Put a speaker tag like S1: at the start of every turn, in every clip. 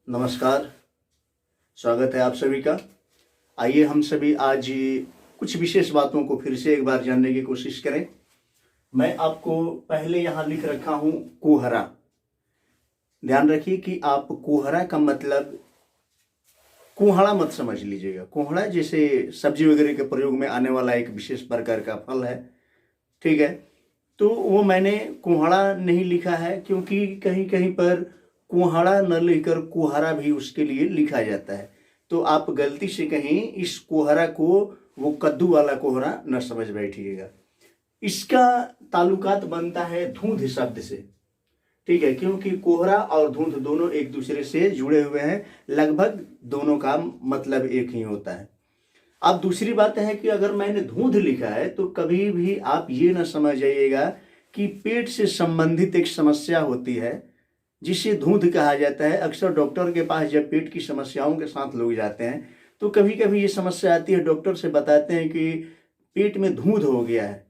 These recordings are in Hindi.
S1: नमस्कार। स्वागत है आप सभी का। आइए हम सभी आज कुछ विशेष बातों को फिर से एक बार जानने की कोशिश करें। मैं आपको पहले यहाँ लिख रखा हूँ कोहरा। ध्यान रखिए कि आप कोहरा का मतलब कोहड़ा मत समझ लीजिएगा। कोहड़ा जैसे सब्जी वगैरह के प्रयोग में आने वाला एक विशेष प्रकार का फल है, ठीक है। तो वो मैंने कोहड़ा नहीं लिखा है क्योंकि कहीं कहीं पर कोहड़ा न लिखकर कोहरा भी उसके लिए लिखा जाता है। तो आप गलती से कहीं इस कोहरा को वो कद्दू वाला कोहरा न समझ बैठिएगा। इसका ताल्लुकात बनता है धुंध शब्द से, ठीक है, क्योंकि कोहरा और धुंध दोनों एक दूसरे से जुड़े हुए हैं। लगभग दोनों का मतलब एक ही होता है। अब दूसरी बात है कि अगर मैंने धुंध लिखा है तो कभी भी आप ये न समझ जाइएगा कि पेट से संबंधित एक समस्या होती है जिसे धुंध कहा जाता है। अक्सर डॉक्टर के पास जब पेट की समस्याओं के साथ लोग जाते हैं तो कभी कभी ये समस्या आती है, डॉक्टर से बताते हैं कि पेट में धुंध हो गया है,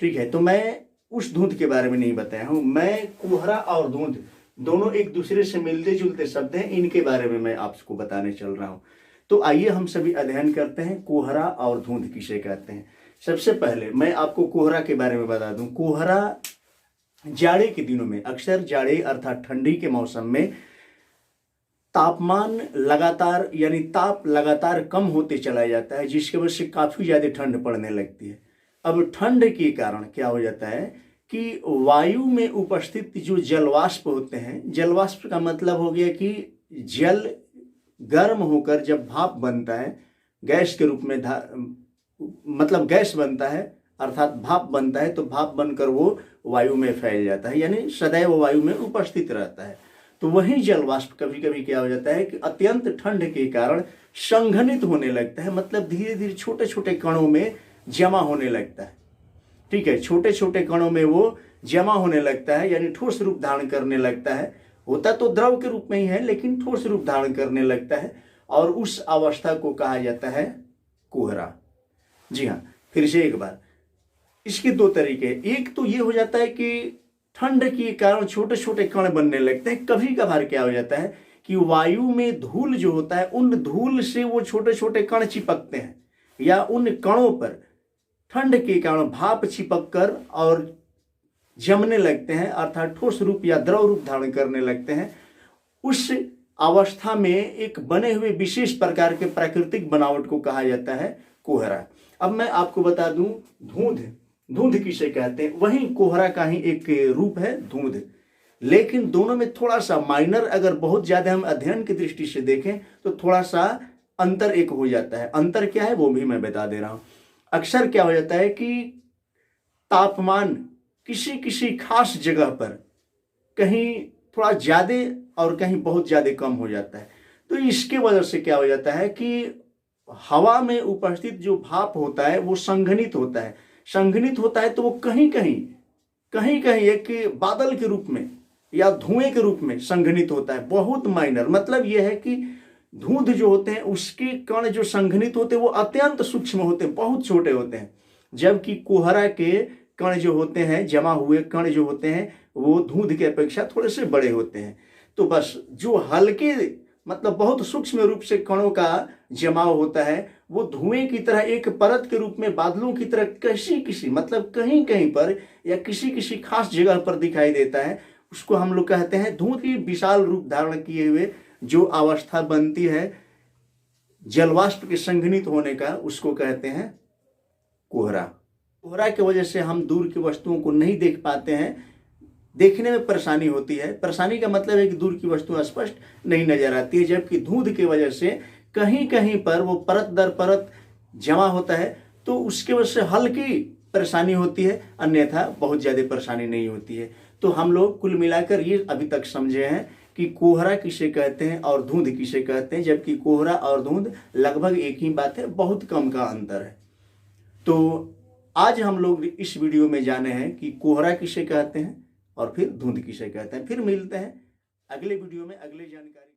S1: ठीक है। तो मैं उस धुंध के बारे में नहीं बताया हूँ। मैं कोहरा और धुंध दोनों एक दूसरे से मिलते जुलते शब्द हैं, इनके बारे में मैं आपको बताने चल रहा हूँ। तो आइए हम सभी अध्ययन करते हैं कोहरा और धुंध किसे कहते हैं। सबसे पहले मैं आपको कोहरा के बारे में बता दूं। कोहरा जाड़े के दिनों में, अक्सर जाड़े अर्थात ठंडी के मौसम में तापमान लगातार यानी ताप लगातार कम होते चला जाता है, जिसकी वजह से काफी ज्यादा ठंड पड़ने लगती है। अब ठंड के कारण क्या हो जाता है कि वायु में उपस्थित जो जलवाष्प होते हैं, जलवाष्प का मतलब हो गया कि जल गर्म होकर जब भाप बनता है, गैस के रूप में मतलब गैस बनता है अर्थात भाप बनता है, तो भाप बनकर वो वायु में फैल जाता है, यानी सदैव वायु में उपस्थित रहता है। तो वही जलवाष्प कभी कभी क्या हो जाता है कि अत्यंत ठंड के कारण संघनित होने लगता है, मतलब धीरे धीरे छोटे छोटे कणों में जमा होने लगता है, ठीक है। छोटे छोटे कणों में वो जमा होने लगता है, यानी ठोस रूप धारण करने लगता है। होता तो द्रव के रूप में ही है लेकिन ठोस रूप धारण करने लगता है, और उस अवस्था को कहा जाता है कोहरा। जी हाँ, फिर से एक बार, इसके दो तरीके। एक तो ये हो जाता है कि ठंड के कारण छोटे छोटे कण बनने लगते हैं। कभी कभार क्या हो जाता है कि वायु में धूल जो होता है, उन धूल से वो छोटे छोटे कण चिपकते हैं, या उन कणों पर ठंड के कारण भाप चिपक कर और जमने लगते हैं, अर्थात ठोस रूप या द्रव रूप धारण करने लगते हैं। उस अवस्था में एक बने हुए विशेष प्रकार के प्राकृतिक बनावट को कहा जाता है कोहरा। अब मैं आपको बता दूं धुंध, धुंध किसे कहते हैं। वही कोहरा का ही एक रूप है धुंध, लेकिन दोनों में थोड़ा सा माइनर, अगर बहुत ज्यादा हम अध्ययन की दृष्टि से देखें तो थोड़ा सा अंतर एक हो जाता है। अंतर क्या है वो भी मैं बता दे रहा हूं। अक्सर क्या हो जाता है कि तापमान किसी किसी खास जगह पर कहीं थोड़ा ज्यादा और कहीं बहुत ज्यादा कम हो जाता है। तो इसके वजह से क्या हो जाता है कि हवा में उपस्थित जो भाप होता है वो संघनित होता है। संघनित होता है तो वो कहीं कहीं एक बादल के रूप में या धुएं के रूप में संघनित होता है, बहुत माइनर। मतलब यह है कि धुंध जो होते हैं उसके कण जो संघनित होते हैं वो अत्यंत सूक्ष्म होते हैं, बहुत छोटे होते हैं, जबकि कोहरा के कण जो होते हैं, जमा हुए कण जो होते हैं, वो धुंध की अपेक्षा थोड़े से बड़े होते हैं। तो बस जो हल्के मतलब बहुत सूक्ष्म रूप से कणों का जमाव होता है वो धुएं की तरह एक परत के रूप में बादलों की तरह किसी मतलब कहीं कहीं पर या किसी खास जगह पर दिखाई देता है। उसको हम लोग कहते हैं धुंध की विशाल रूप धारण किए हुए जो अवस्था बनती है जलवाष्प के संघनित होने का, उसको कहते हैं कोहरा। कोहरा की वजह से हम दूर की वस्तुओं को नहीं देख पाते हैं, देखने में परेशानी होती है। परेशानी का मतलब है कि दूर की वस्तु स्पष्ट नहीं नजर आती है, जबकि धुंध की वजह से कहीं कहीं पर वो परत दर परत जमा होता है, तो उसके वजह से हल्की परेशानी होती है, अन्यथा बहुत ज्यादा परेशानी नहीं होती है। तो हम लोग कुल मिलाकर ये अभी तक समझे हैं कि कोहरा किसे कहते हैं और धुंध किसे कहते हैं, जबकि कोहरा और धुंध लगभग एक ही बात है, बहुत कम का अंतर है। तो आज हम लोग इस वीडियो में जाने हैं कि कोहरा किसे कहते हैं और फिर धुंध किसे कहते हैं। फिर मिलते हैं अगले वीडियो में अगले जानकारी।